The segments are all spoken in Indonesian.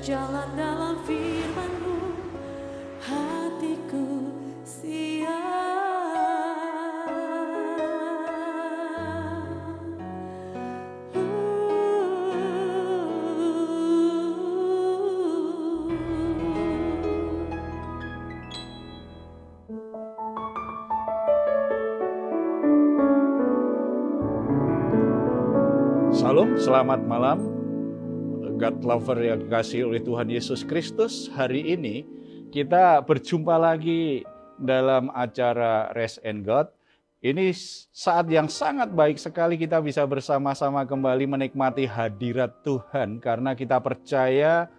berjalan dalam firman-Mu, hatiku Shalom, selamat malam God lover yang dikasihi oleh Tuhan Yesus Kristus. Hari ini kita berjumpa lagi dalam acara Rest and God. Ini saat yang sangat baik sekali kita bisa bersama-sama kembali menikmati hadirat Tuhan. Karena kita percaya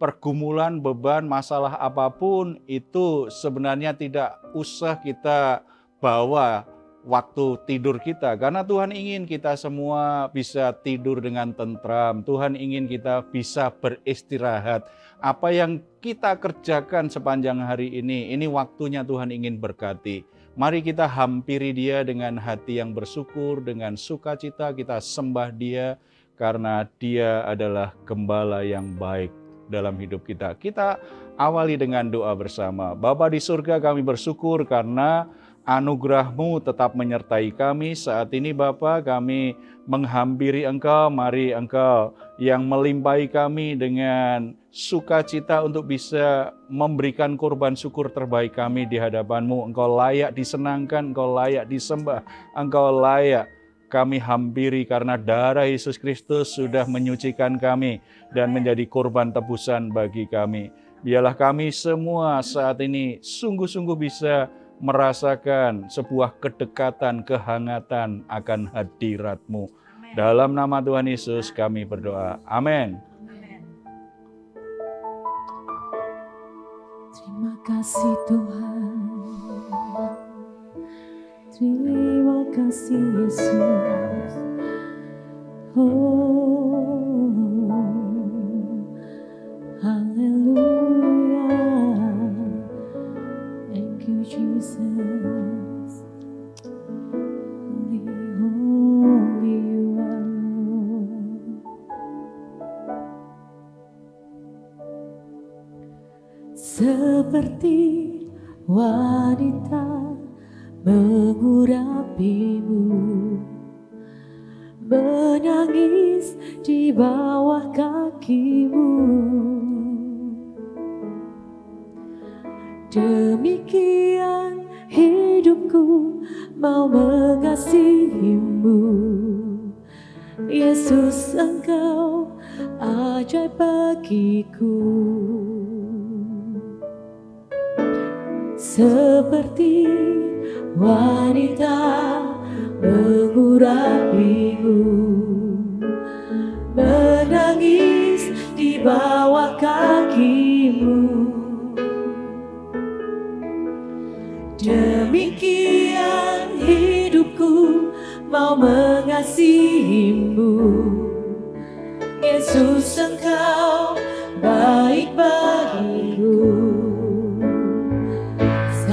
pergumulan, beban, masalah apapun itu sebenarnya tidak usah kita bawa waktu tidur kita, karena Tuhan ingin kita semua bisa tidur dengan tentram. Tuhan ingin kita bisa beristirahat. Apa yang kita kerjakan sepanjang hari ini waktunya Tuhan ingin berkati. Mari kita hampiri Dia dengan hati yang bersyukur, dengan sukacita kita sembah Dia, karena Dia adalah gembala yang baik dalam hidup kita. Kita awali dengan doa bersama. Bapa di surga, kami bersyukur karena anugerah-Mu tetap menyertai kami. Saat ini Bapa, kami menghampiri Engkau. Mari Engkau yang melimpahi kami dengan sukacita untuk bisa memberikan korban syukur terbaik kami di hadapan-Mu. Engkau layak disenangkan, Engkau layak disembah, Engkau layak kami hampiri, karena darah Yesus Kristus sudah menyucikan kami dan menjadi korban tebusan bagi kami. Biarlah kami semua saat ini sungguh-sungguh bisa merasakan sebuah kedekatan, kehangatan akan hadirat-Mu. Dalam nama Tuhan Yesus kami berdoa. Amin. Terima kasih Tuhan, terima kasih Yesus. Oh, haleluya. Thank you Jesus. Holy, holy you are Lord. Seperti wanita mengurapimu, menangis di bawah kakimu. Demikian hidupku mau mengasihimu. Yesus, Engkau ajaib bagiku. Seperti wanita mengurapimu, menangis di bawah kakimu. Demikian hidupku mau mengasihimu. Yesus, Engkau baik bagiku.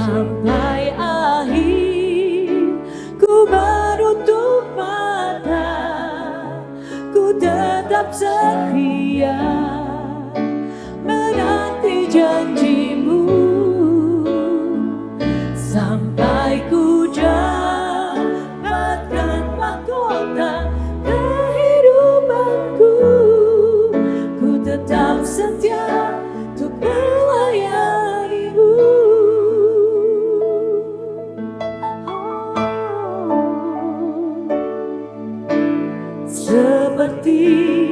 Sampai akhir ku menutup mata, ku tetap setia menanti janji-Mu. Sampai ku dapatkan mahkota kehidupanku, ku tetap setia untuk melayani-Mu. Seperti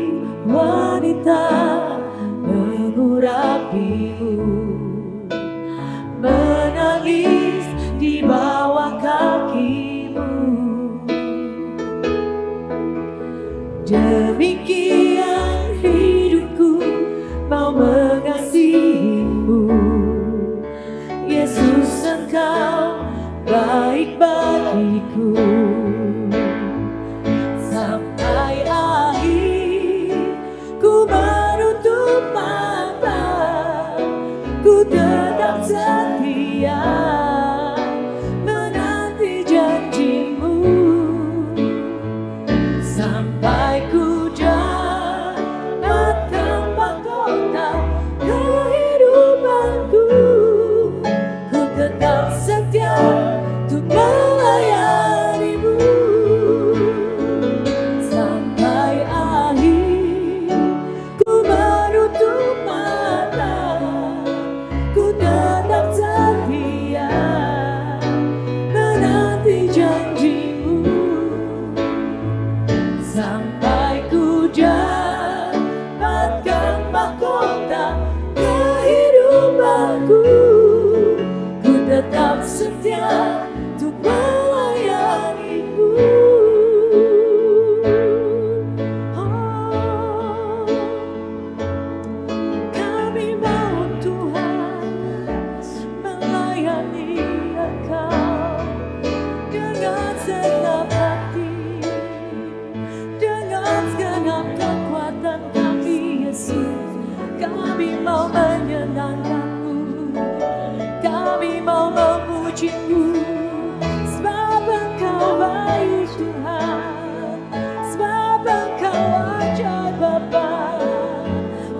wanita mengurapimu, menangis di bawah kakimu. Demikian hidupku mau mengasihimu. Yesus, Engkau baik bagiku. Sampai akhir ku menutup mata, ku tetap setia menanti janji-Mu. Sampai ku dapatkan mahkota sampai ku dapatkan mahkota kehidupanku. Ku tetap setia untuk melayanimu. Oh, kami mau Tuhan melayani Engkau dengan segenap hati, dengan segenap kekuatan kami, Yesus. Kami mau menyenangkan-Mu, kami mau memuji-Mu, sebab Engkau baik Tuhan, sebab Engkau ajaib Bapa.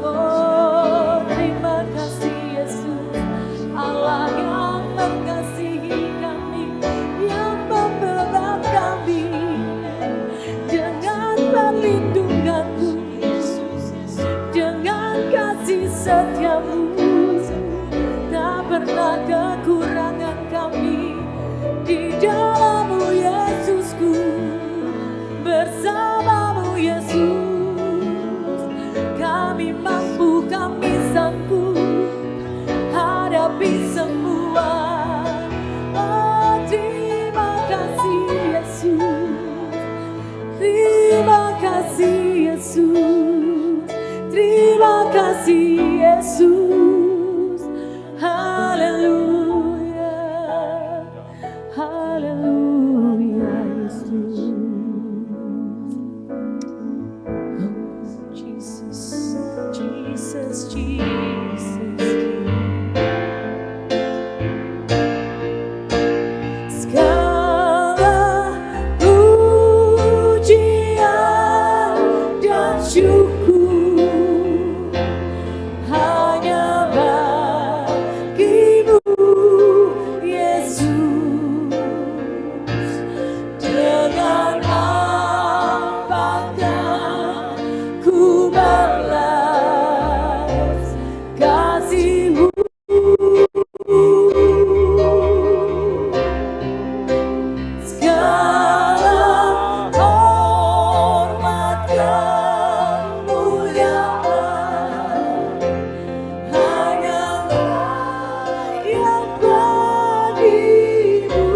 Oh, terima kasih Yesus, Allah yang mengasihi kami, yang membela kami dengan perlindungan-Mu, dengan kasih setia-Mu. Tak pernah kekurangan kami di dalam-Mu, Yesusku. Bersama-Mu, Yesus, kami mampu, kami sanggup hadapi semua. Oh, terima kasih Yesus, terima kasih Yesus, terima kasih Yesus. Haleluya, haleluya Yesus. Oh, Jesus, Jesus, Jesus. Segala pujian dan syukur hanya bagi-Mu, Yesus. Dengan apakah ku balas kasih-Mu? Segala hormat kemuliaan hanyalah yang bagi-Mu.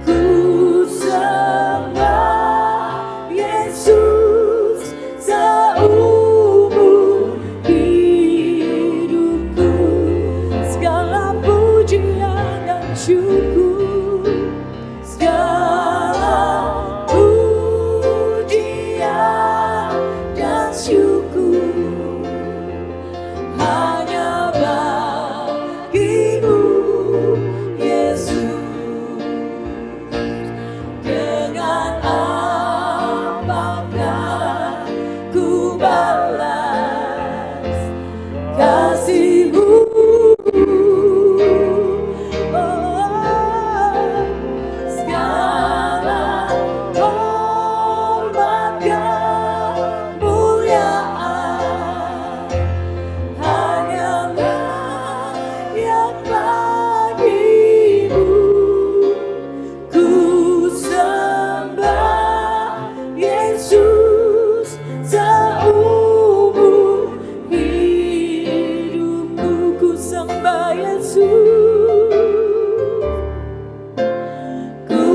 Ku sembah Yesus seumur hidupku. Segala pujian dan syukur, segala pujian dan syukur hanya bagi-Mu, Yesus. Dengan apakah ku balas kasih-Mu? Oh, segala hormat kemuliaan hanyalah yang bagi-Mu. Ku sembah Yesus seumur hidupku. Ku sembah Yesus, ku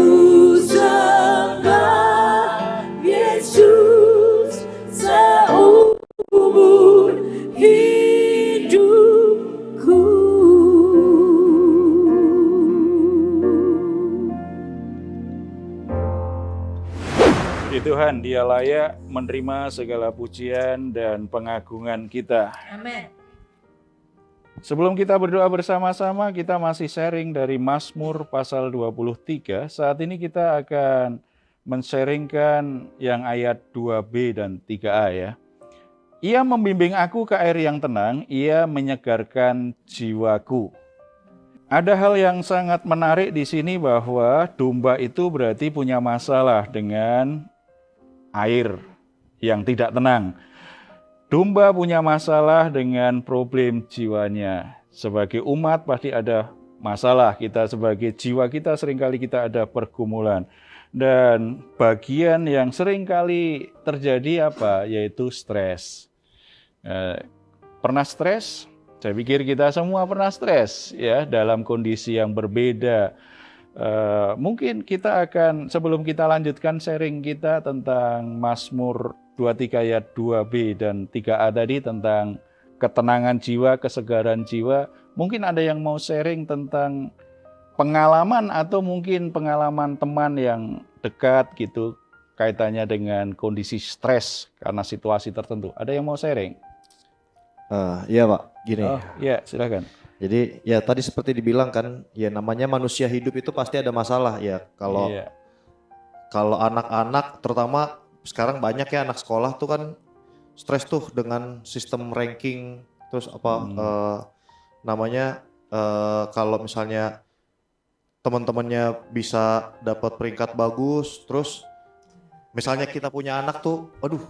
sembah Yesus seumur hidupku. Puji Tuhan, Dia layak menerima segala pujian dan pengagungan kita. Amin. Sebelum kita berdoa bersama-sama, kita masih sharing dari Mazmur pasal 23. Saat ini kita akan men-sharingkan yang ayat 2b dan 3a ya. Ia membimbing aku ke air yang tenang, ia menyegarkan jiwaku. Ada hal yang sangat menarik di sini bahwa domba itu berarti punya masalah dengan air yang tidak tenang. Domba punya masalah dengan problem jiwanya. Sebagai umat pasti ada masalah. Kita sebagai jiwa kita seringkali kita ada pergumulan. Dan bagian yang sering kali terjadi apa? Yaitu stres. Pernah stres? Saya pikir kita semua pernah stres ya dalam kondisi yang berbeda. Mungkin kita akan, sebelum kita lanjutkan sharing kita tentang Mazmur 23 ayat 2b dan 3a tadi tentang ketenangan jiwa, kesegaran jiwa, mungkin ada yang mau sharing tentang pengalaman atau mungkin pengalaman teman yang dekat gitu kaitannya dengan kondisi stres karena situasi tertentu. Ada yang mau sharing? Iya Pak, gini. Oh, ya silakan. Jadi ya tadi seperti dibilang kan, ya namanya manusia hidup itu pasti ada masalah ya. Kalau anak-anak terutama sekarang banyak ya anak sekolah tuh kan stres tuh dengan sistem ranking, terus kalau misalnya teman-temannya bisa dapat peringkat bagus, terus misalnya kita punya anak tuh, aduh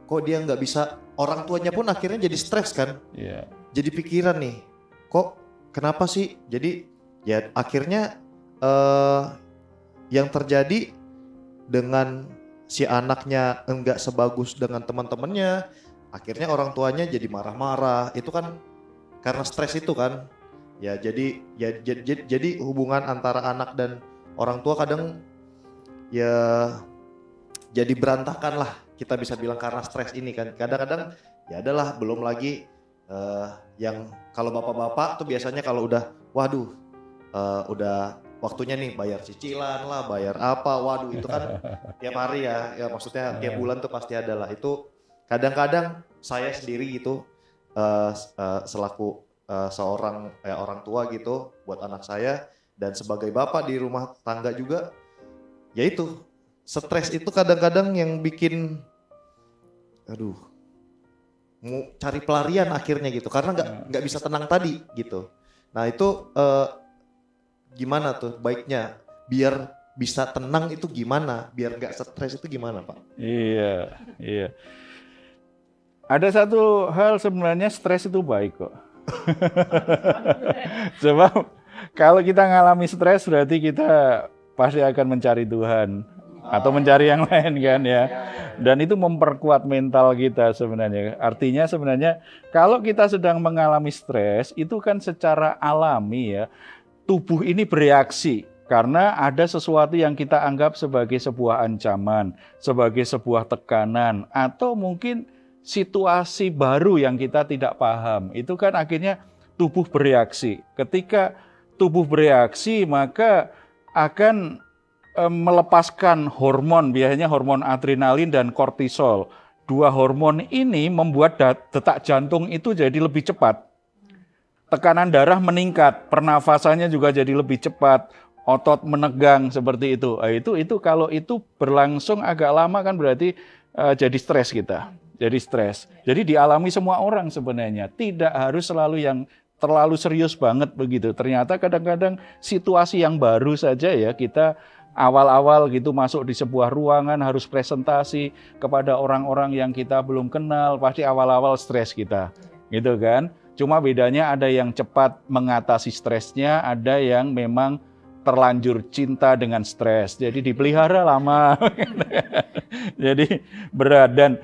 kok dia nggak bisa, orang tuanya pun akhirnya jadi stres kan. Jadi pikiran nih, kok kenapa sih? Jadi ya akhirnya yang terjadi dengan si anaknya enggak sebagus dengan teman-temannya, akhirnya orang tuanya jadi marah-marah. Itu kan karena stres itu kan. Ya jadi hubungan antara anak dan orang tua kadang ya jadi berantakan lah, kita bisa bilang karena stres ini kan. Kadang-kadang ya adalah, belum lagi yang kalau bapak-bapak tuh biasanya kalau udah udah waktunya nih bayar cicilan lah, bayar apa, waduh itu kan tiap hari ya maksudnya tiap bulan tuh pasti ada lah. Itu kadang-kadang saya sendiri gitu selaku seorang orang tua gitu buat anak saya, dan sebagai bapak di rumah tangga juga, yaitu stres itu kadang-kadang yang bikin mau cari pelarian akhirnya gitu, karena nggak bisa tenang tadi gitu. Nah itu gimana tuh baiknya biar bisa tenang, itu gimana biar nggak stres itu gimana Pak? Iya. Ada satu hal, sebenarnya stres itu baik kok. Sebab kalau kita ngalami stres berarti kita pasti akan mencari Tuhan atau mencari yang lain kan ya. Dan itu memperkuat mental kita sebenarnya. Artinya sebenarnya kalau kita sedang mengalami stres itu kan secara alami ya, tubuh ini bereaksi karena ada sesuatu yang kita anggap sebagai sebuah ancaman, sebagai sebuah tekanan, atau mungkin situasi baru yang kita tidak paham. Itu kan akhirnya tubuh bereaksi. Ketika tubuh bereaksi maka akan melepaskan hormon, biasanya hormon adrenalin dan kortisol. Dua hormon ini membuat detak jantung itu jadi lebih cepat. Tekanan darah meningkat, pernafasannya juga jadi lebih cepat, otot menegang seperti itu. Nah, itu kalau itu berlangsung agak lama kan berarti jadi stres kita. Jadi stres. Jadi dialami semua orang sebenarnya. Tidak harus selalu yang terlalu serius banget begitu. Ternyata kadang-kadang situasi yang baru saja ya, kita awal-awal gitu masuk di sebuah ruangan harus presentasi kepada orang-orang yang kita belum kenal, pasti awal-awal stres kita. Gitu kan? Cuma bedanya ada yang cepat mengatasi stresnya, ada yang memang terlanjur cinta dengan stres. Jadi dipelihara lama. Jadi berat. Dan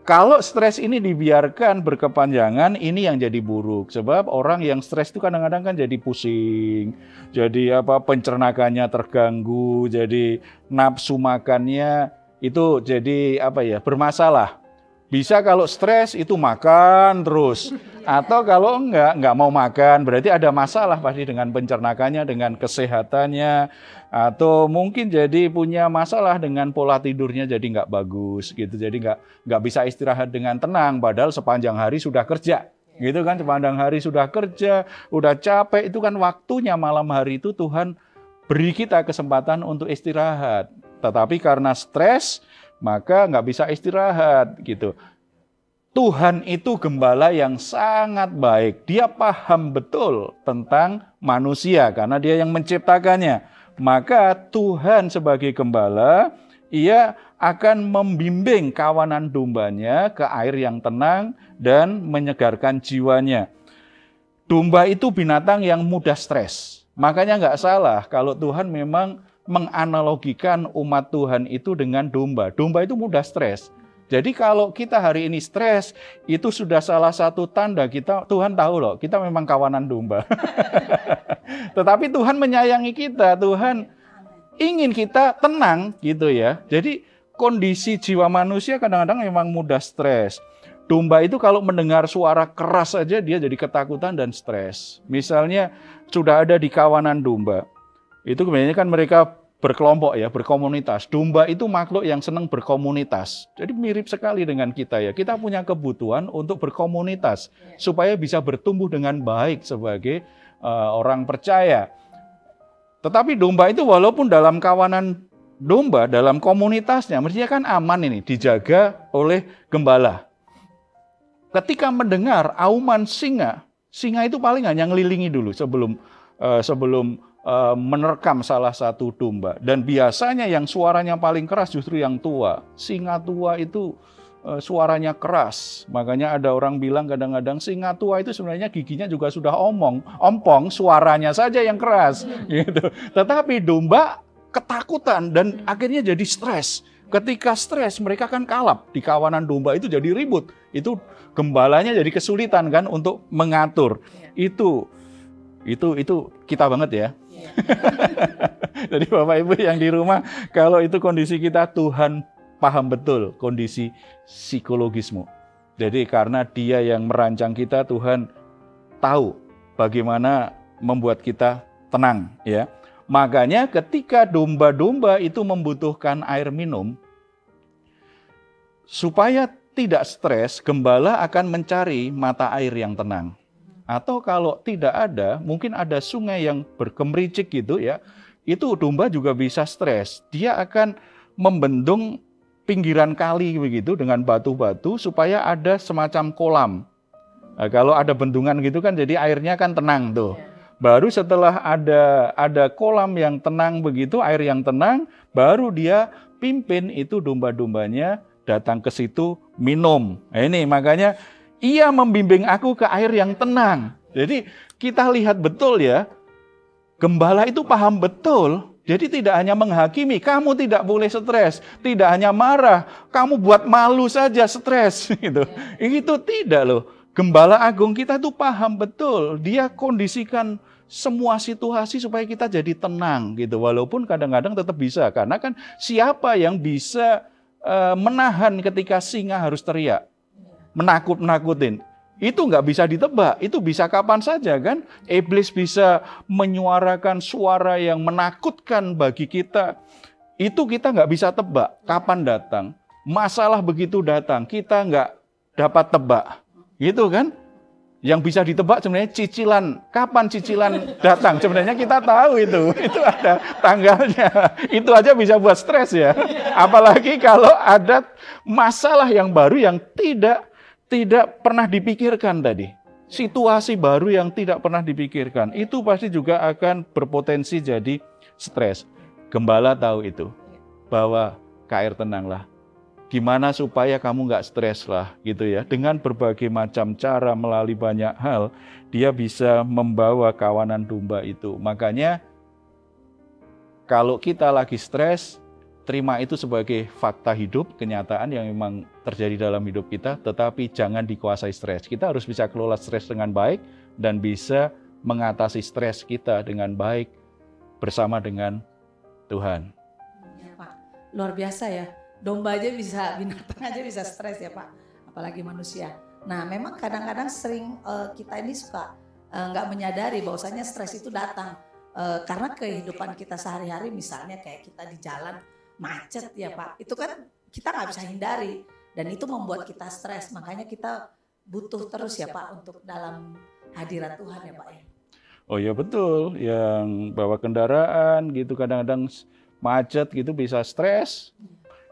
kalau stres ini dibiarkan berkepanjangan, ini yang jadi buruk. Sebab orang yang stres itu kadang-kadang kan jadi pusing, jadi pencernakannya terganggu, jadi nafsu makannya itu jadi bermasalah. Bisa kalau stres itu makan terus, atau kalau enggak mau makan, berarti ada masalah pasti dengan pencernakannya, dengan kesehatannya, atau mungkin jadi punya masalah dengan pola tidurnya jadi enggak bagus gitu, jadi enggak bisa istirahat dengan tenang, padahal sepanjang hari sudah kerja. Gitu kan, sepanjang hari sudah kerja, udah capek, itu kan waktunya malam hari itu Tuhan beri kita kesempatan untuk istirahat. Tetapi karena stres, maka nggak bisa istirahat gitu. Tuhan itu gembala yang sangat baik. Dia paham betul tentang manusia karena dia yang menciptakannya. Maka Tuhan sebagai gembala, ia akan membimbing kawanan dombanya ke air yang tenang dan menyegarkan jiwanya. Domba itu binatang yang mudah stres. Makanya nggak salah kalau Tuhan memang menganalogikan umat Tuhan itu dengan domba. Domba itu mudah stres. Jadi kalau kita hari ini stres, itu sudah salah satu tanda kita, Tuhan tahu loh, kita memang kawanan domba. Tetapi Tuhan menyayangi kita, Tuhan ingin kita tenang gitu ya. Jadi kondisi jiwa manusia kadang-kadang memang mudah stres. Domba itu kalau mendengar suara keras saja dia jadi ketakutan dan stres. Misalnya sudah ada di kawanan domba. Itu kebanyakan kan mereka berkelompok ya, berkomunitas. Domba itu makhluk yang senang berkomunitas. Jadi mirip sekali dengan kita ya. Kita punya kebutuhan untuk berkomunitas supaya bisa bertumbuh dengan baik sebagai orang percaya. Tetapi domba itu walaupun dalam kawanan domba, dalam komunitasnya, mestinya kan aman ini, dijaga oleh gembala. Ketika mendengar auman singa itu paling hanya ngelilingi dulu sebelum menerkam salah satu domba. Dan biasanya yang suaranya paling keras justru yang tua. Singa tua itu suaranya keras. Makanya ada orang bilang kadang-kadang singa tua itu sebenarnya giginya juga sudah ompong, suaranya saja yang keras. Gitu. Tetapi domba ketakutan dan akhirnya jadi stres. Ketika stres mereka kan kalap. Di kawanan domba itu jadi ribut. Itu gembalanya jadi kesulitan kan untuk mengatur. Itu kita banget ya. Jadi Bapak Ibu yang di rumah, kalau itu kondisi kita, Tuhan paham betul kondisi psikologismu. Jadi karena Dia yang merancang kita, Tuhan tahu bagaimana membuat kita tenang ya. Makanya ketika domba-domba itu membutuhkan air minum, supaya tidak stres, gembala akan mencari mata air yang tenang. Atau kalau tidak ada, mungkin ada sungai yang bergemericik gitu ya, itu domba juga bisa stres. Dia akan membendung pinggiran kali begitu dengan batu-batu supaya ada semacam kolam. Nah, kalau ada bendungan gitu kan jadi airnya kan tenang tuh. Baru setelah ada kolam yang tenang begitu, air yang tenang, baru dia pimpin itu domba-dombanya datang ke situ minum. Nah, ini makanya Ia membimbing aku ke air yang tenang. Jadi kita lihat betul ya, gembala itu paham betul. Jadi tidak hanya menghakimi, kamu tidak boleh stres. Tidak hanya marah, kamu buat malu saja stres. Gitu. Itu tidak loh. Gembala agung kita itu paham betul. Dia kondisikan semua situasi supaya kita jadi tenang. Gitu. Walaupun kadang-kadang tetap bisa. Karena kan siapa yang bisa menahan ketika singa harus teriak. Menakut-nakutin. Itu nggak bisa ditebak, itu bisa kapan saja kan. Iblis bisa menyuarakan suara yang menakutkan bagi kita. Itu kita nggak bisa tebak kapan datang. Masalah begitu datang, kita nggak dapat tebak. Gitu kan. Yang bisa ditebak sebenarnya cicilan. Kapan cicilan datang? Sebenarnya kita tahu itu. Itu ada tanggalnya. Itu aja bisa buat stres ya. Apalagi kalau ada masalah yang baru yang tidak pernah dipikirkan tadi. Situasi baru yang tidak pernah dipikirkan. Itu pasti juga akan berpotensi jadi stres. Gembala tahu itu. Bahwa Kak tenanglah. Gimana supaya kamu nggak stres lah gitu ya. Dengan berbagai macam cara melalui banyak hal. Dia bisa membawa kawanan domba itu. Makanya kalau kita lagi stres, terima itu sebagai fakta hidup, kenyataan yang memang terjadi dalam hidup kita, tetapi jangan dikuasai stres. Kita harus bisa kelola stres dengan baik dan bisa mengatasi stres kita dengan baik bersama dengan Tuhan. Ya, Pak. Luar biasa ya. Domba aja bisa, binatang aja bisa stres ya Pak. Apalagi manusia. Nah memang kadang-kadang sering kita ini suka nggak menyadari bahwasanya stres itu datang. Karena kehidupan kita sehari-hari misalnya kayak kita di jalan macet ya Pak, itu kan kita nggak bisa hindari dan itu membuat kita stres. Makanya kita butuh terus ya Pak untuk dalam hadirat Tuhan ya Pak ya. Oh ya betul, yang bawa kendaraan gitu kadang-kadang macet gitu bisa stres,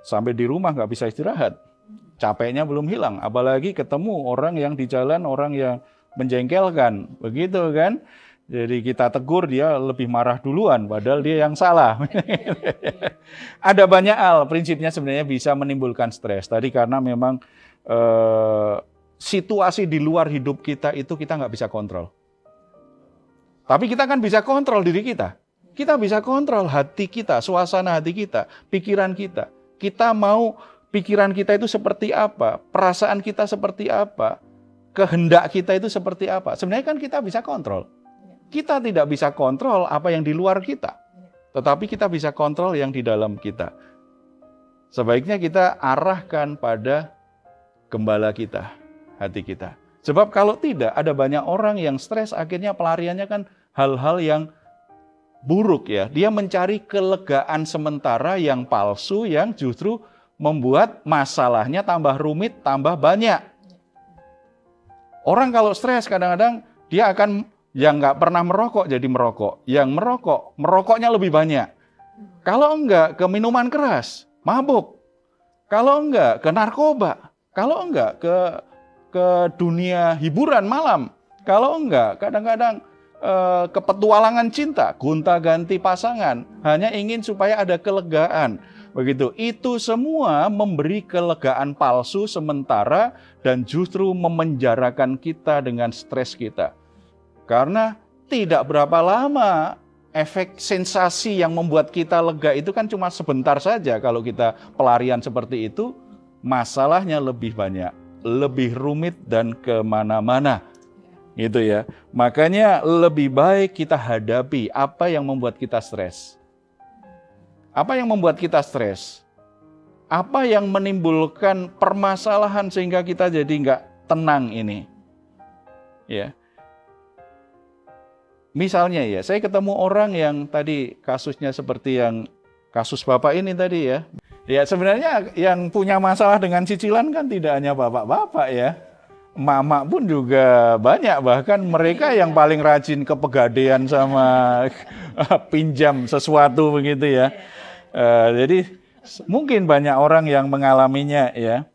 sampai di rumah nggak bisa istirahat, capeknya belum hilang, apalagi ketemu orang yang di jalan, orang yang menjengkelkan, begitu kan. Jadi kita tegur dia lebih marah duluan padahal dia yang salah. Ada banyak hal prinsipnya sebenarnya bisa menimbulkan stres. Tadi karena memang situasi di luar hidup kita itu kita nggak bisa kontrol. Tapi kita kan bisa kontrol diri kita. Kita bisa kontrol hati kita, suasana hati kita, pikiran kita. Kita mau pikiran kita itu seperti apa, perasaan kita seperti apa, kehendak kita itu seperti apa. Sebenarnya kan kita bisa kontrol. Kita tidak bisa kontrol apa yang di luar kita, tetapi kita bisa kontrol yang di dalam kita. Sebaiknya kita arahkan pada gembala kita, hati kita. Sebab kalau tidak, ada banyak orang yang stres, akhirnya pelariannya kan hal-hal yang buruk ya. Dia mencari kelegaan sementara yang palsu, yang justru membuat masalahnya tambah rumit, tambah banyak. Orang kalau stres kadang-kadang dia akan yang nggak pernah merokok jadi merokok. Yang merokok, merokoknya lebih banyak. Kalau enggak ke minuman keras, mabuk. Kalau enggak ke narkoba. Kalau enggak ke dunia hiburan malam. Kalau enggak kadang-kadang ke petualangan cinta, gonta-ganti pasangan. Hanya ingin supaya ada kelegaan. Begitu. Itu semua memberi kelegaan palsu sementara dan justru memenjarakan kita dengan stres kita. Karena tidak berapa lama efek sensasi yang membuat kita lega itu kan cuma sebentar saja. Kalau kita pelarian seperti itu, masalahnya lebih banyak, lebih rumit dan kemana-mana. Gitu ya. Makanya lebih baik kita hadapi apa yang membuat kita stres. Apa yang membuat kita stres? Apa yang menimbulkan permasalahan sehingga kita jadi nggak tenang ini? Ya. Misalnya ya, saya ketemu orang yang tadi kasusnya seperti yang kasus Bapak ini tadi ya. Ya sebenarnya yang punya masalah dengan cicilan kan tidak hanya bapak-bapak ya. Emak-emak pun juga banyak, bahkan mereka yang paling rajin ke Pegadaian sama pinjam sesuatu begitu ya. Jadi mungkin banyak orang yang mengalaminya ya.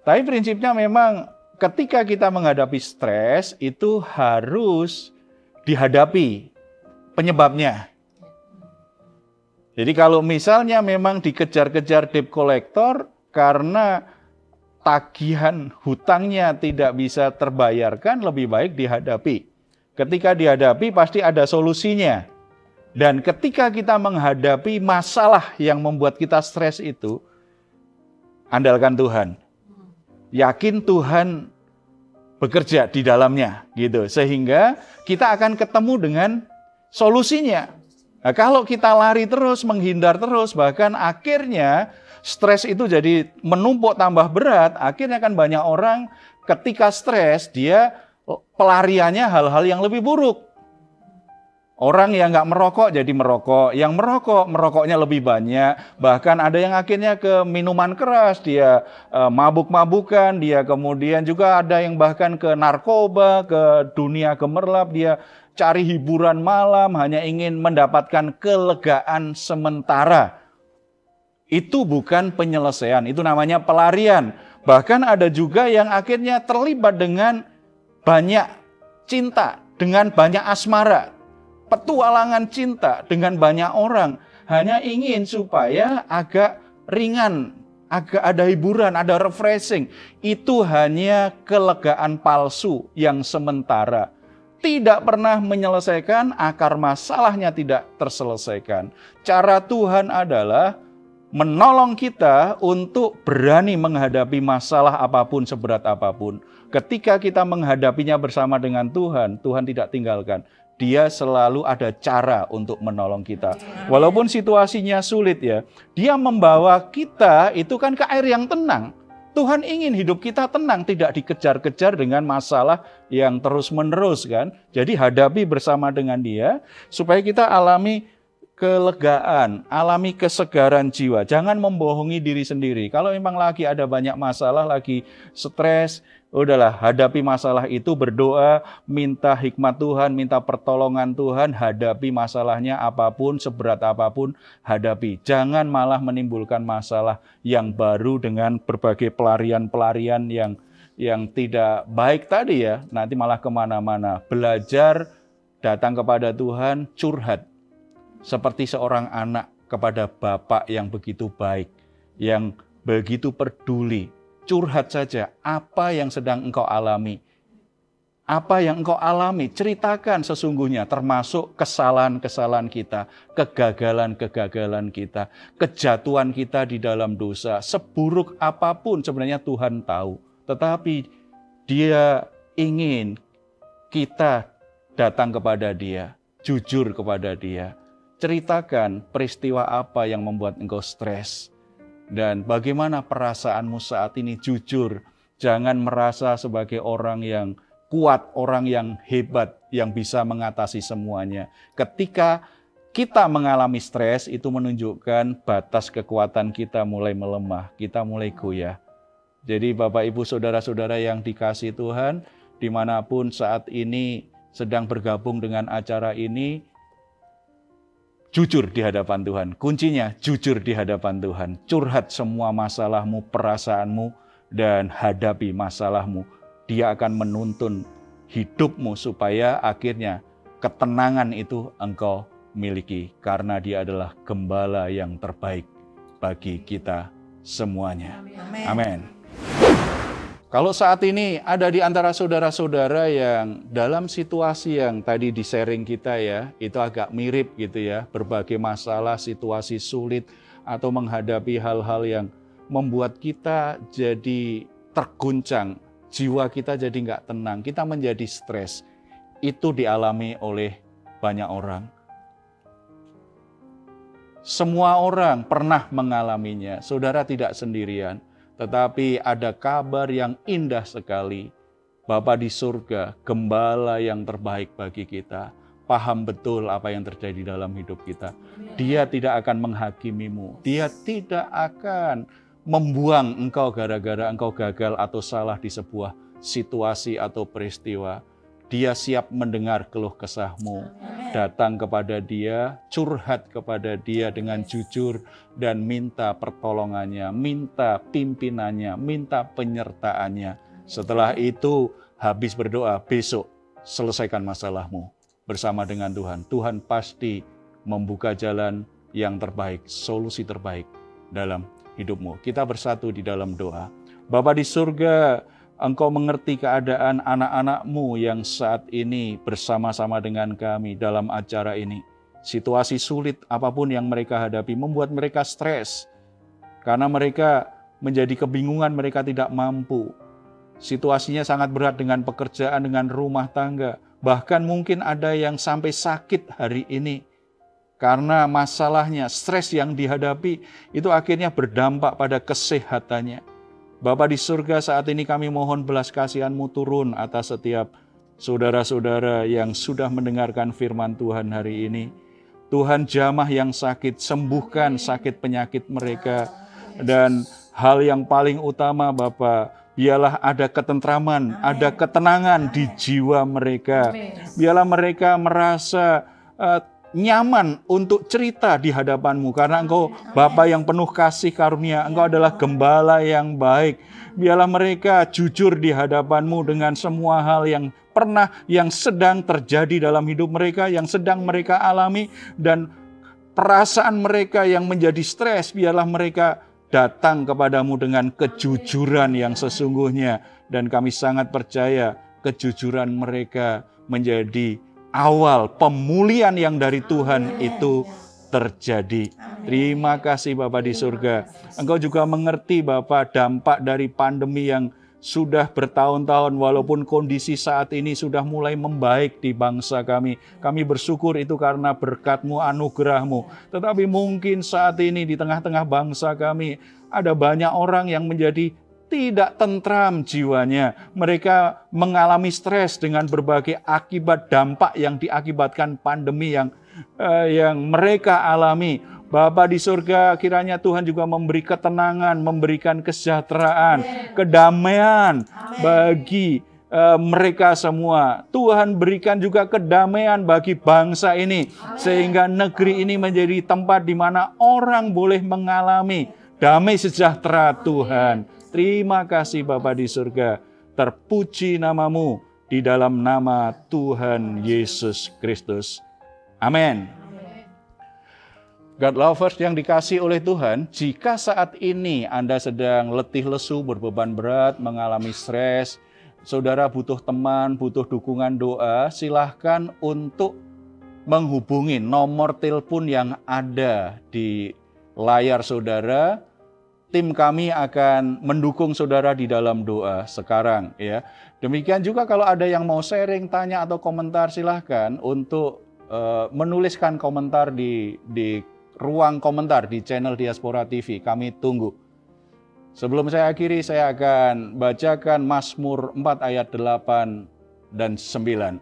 Tapi prinsipnya memang ketika kita menghadapi stres itu harus dihadapi penyebabnya. Jadi kalau misalnya memang dikejar-kejar debt collector karena tagihan hutangnya tidak bisa terbayarkan, lebih baik dihadapi. Ketika dihadapi pasti ada solusinya. Dan ketika kita menghadapi masalah yang membuat kita stres itu, andalkan Tuhan. Yakin Tuhan bekerja di dalamnya gitu, sehingga kita akan ketemu dengan solusinya. Nah, kalau kita lari terus, menghindar terus, bahkan akhirnya stres itu jadi menumpuk tambah berat, akhirnya kan banyak orang ketika stres dia pelariannya hal-hal yang lebih buruk. Orang yang nggak merokok jadi merokok, yang merokoknya lebih banyak, bahkan ada yang akhirnya ke minuman keras, dia mabuk-mabukan, dia kemudian juga ada yang bahkan ke narkoba, ke dunia gemerlap, dia cari hiburan malam, hanya ingin mendapatkan kelegaan sementara. Itu bukan penyelesaian, itu namanya pelarian. Bahkan ada juga yang akhirnya terlibat dengan banyak cinta, dengan banyak asmara, petualangan cinta dengan banyak orang, hanya ingin supaya agak ringan, agak ada hiburan, ada refreshing. Itu hanya kelegaan palsu yang sementara. Tidak pernah menyelesaikan, akar masalahnya tidak terselesaikan. Cara Tuhan adalah menolong kita untuk berani menghadapi masalah apapun, seberat apapun. Ketika kita menghadapinya bersama dengan Tuhan, Tuhan tidak tinggalkan. Dia selalu ada cara untuk menolong kita. Walaupun situasinya sulit ya, dia membawa kita itu kan ke air yang tenang. Tuhan ingin hidup kita tenang, tidak dikejar-kejar dengan masalah yang terus-menerus kan. Jadi hadapi bersama dengan dia, supaya kita alami kelegaan, alami kesegaran jiwa. Jangan membohongi diri sendiri. Kalau memang lagi ada banyak masalah, lagi stres, udahlah hadapi masalah itu, berdoa, minta hikmat Tuhan, minta pertolongan Tuhan, hadapi masalahnya apapun, seberat apapun, hadapi. Jangan malah menimbulkan masalah yang baru dengan berbagai pelarian-pelarian yang tidak baik tadi ya, nanti malah kemana-mana. Belajar datang kepada Tuhan, curhat. Seperti seorang anak kepada Bapak yang begitu baik, yang begitu peduli. Curhat saja apa yang sedang engkau alami. Apa yang engkau alami, ceritakan sesungguhnya, termasuk kesalahan-kesalahan kita, kegagalan-kegagalan kita, kejatuhan kita di dalam dosa. Seburuk apapun sebenarnya Tuhan tahu. Tetapi Dia ingin kita datang kepada Dia, jujur kepada Dia. Ceritakan peristiwa apa yang membuat engkau stres. Dan bagaimana perasaanmu saat ini, jujur. Jangan merasa sebagai orang yang kuat, orang yang hebat, yang bisa mengatasi semuanya. Ketika kita mengalami stres, itu menunjukkan batas kekuatan kita mulai melemah, kita mulai goyah. Jadi Bapak, Ibu, Saudara-saudara yang dikasihi Tuhan, dimanapun saat ini sedang bergabung dengan acara ini, jujur di hadapan Tuhan. Kuncinya jujur di hadapan Tuhan. Curhat semua masalahmu, perasaanmu, dan hadapi masalahmu. Dia akan menuntun hidupmu supaya akhirnya ketenangan itu engkau miliki. Karena Dia adalah gembala yang terbaik bagi kita semuanya. Amin. Kalau saat ini ada di antara saudara-saudara yang dalam situasi yang tadi di-sharing kita ya, itu agak mirip gitu ya, berbagai masalah, situasi sulit, atau menghadapi hal-hal yang membuat kita jadi terguncang, jiwa kita jadi nggak tenang, kita menjadi stres. Itu dialami oleh banyak orang. Semua orang pernah mengalaminya, saudara tidak sendirian. Tetapi ada kabar yang indah sekali. Bapa di surga, gembala yang terbaik bagi kita, paham betul apa yang terjadi dalam hidup kita. Dia tidak akan menghakimimu, Dia tidak akan membuang engkau gara-gara engkau gagal atau salah di sebuah situasi atau peristiwa. Dia siap mendengar keluh kesahmu. Datang kepada Dia, curhat kepada Dia dengan jujur, dan minta pertolongannya, minta pimpinannya, minta penyertaannya. Setelah itu, habis berdoa, besok selesaikan masalahmu bersama dengan Tuhan. Tuhan pasti membuka jalan yang terbaik, solusi terbaik dalam hidupmu. Kita bersatu di dalam doa. Bapa di surga, Engkau mengerti keadaan anak-anak-Mu yang saat ini bersama-sama dengan kami dalam acara ini. Situasi sulit apapun yang mereka hadapi membuat mereka stres. Karena mereka menjadi kebingungan, mereka tidak mampu. Situasinya sangat berat dengan pekerjaan, dengan rumah tangga. Bahkan mungkin ada yang sampai sakit hari ini. Karena masalahnya, stres yang dihadapi itu akhirnya berdampak pada kesehatannya. Bapa di surga, saat ini kami mohon belas kasihan-Mu turun atas setiap saudara-saudara yang sudah mendengarkan firman Tuhan hari ini. Tuhan, jamah yang sakit, sembuhkan sakit penyakit mereka. Dan hal yang paling utama Bapa, biarlah ada ketentraman, ada ketenangan di jiwa mereka. Biarlah mereka merasa nyaman untuk cerita di hadapan-Mu, karena Engkau Bapa yang penuh kasih karunia, Engkau adalah gembala yang baik. Biarlah mereka jujur di hadapan-Mu dengan semua hal yang pernah, yang sedang terjadi dalam hidup mereka, yang sedang mereka alami, dan perasaan mereka yang menjadi stres, biarlah mereka datang kepadamu dengan kejujuran yang sesungguhnya. Dan kami sangat percaya kejujuran mereka menjadi awal pemulihan yang dari Tuhan itu terjadi. Terima kasih Bapa di surga. Engkau juga mengerti Bapa dampak dari pandemi yang sudah bertahun-tahun, walaupun kondisi saat ini sudah mulai membaik di bangsa kami. Kami bersyukur itu karena berkat-Mu, anugerah-Mu. Tetapi mungkin saat ini di tengah-tengah bangsa kami ada banyak orang yang menjadi tidak tentram jiwanya. Mereka mengalami stres dengan berbagai akibat dampak yang diakibatkan pandemi yang mereka alami. Bapa di surga, kiranya Tuhan juga memberi ketenangan, memberikan kesejahteraan, kedamaian bagi mereka semua. Tuhan berikan juga kedamaian bagi bangsa ini, sehingga negeri ini menjadi tempat di mana orang boleh mengalami damai sejahtera Tuhan. Terima kasih Bapa di surga, terpuji nama-Mu di dalam nama Tuhan Yesus Kristus. Amin. God lovers yang dikasihi oleh Tuhan, jika saat ini Anda sedang letih lesu, berbeban berat, mengalami stres, saudara butuh teman, butuh dukungan doa, silahkan untuk menghubungi nomor telepon yang ada di layar saudara. Tim kami akan mendukung saudara di dalam doa sekarang ya. Demikian juga kalau ada yang mau sharing, tanya atau komentar, silahkan untuk menuliskan komentar di ruang komentar di channel Diaspora TV. Kami tunggu. Sebelum saya akhiri, saya akan bacakan Mazmur 4 ayat 8 dan 9.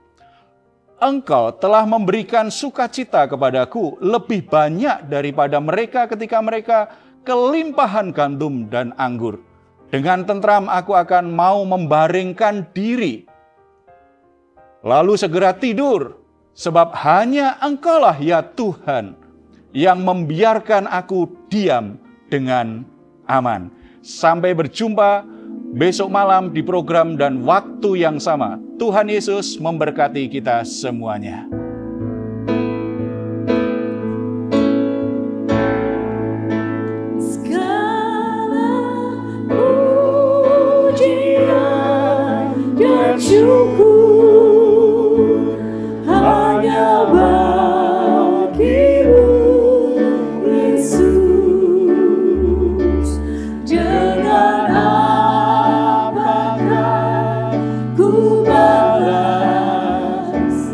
Engkau telah memberikan sukacita kepadaku lebih banyak daripada mereka ketika mereka kelimpahan gandum dan anggur. Dengan tentram aku akan mau membaringkan diri, lalu segera tidur, sebab hanya Engkaulah ya Tuhan yang membiarkan aku diam dengan aman. Sampai berjumpa besok malam di program dan waktu yang sama. Tuhan Yesus memberkati kita semuanya. Segala pujian dan syukur hanya bagimu, Yesus. Dengan apakah ku balas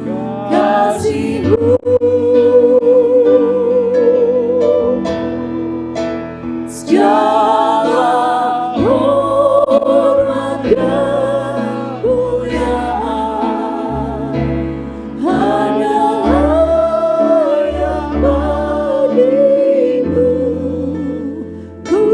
kasih-Mu? Segala hormat kemuliaan hanyalah yang bagimu. Ku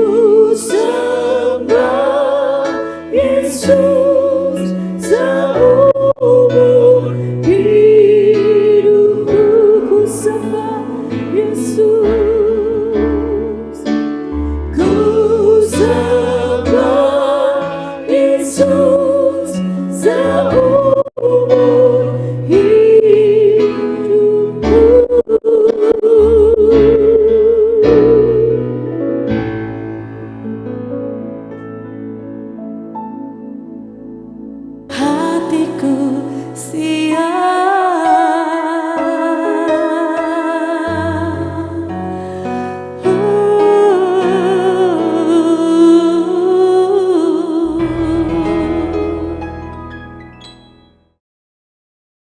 sembah Yesus seumur hidupku. Ku sembah Yesus. Ku sembah Yesus.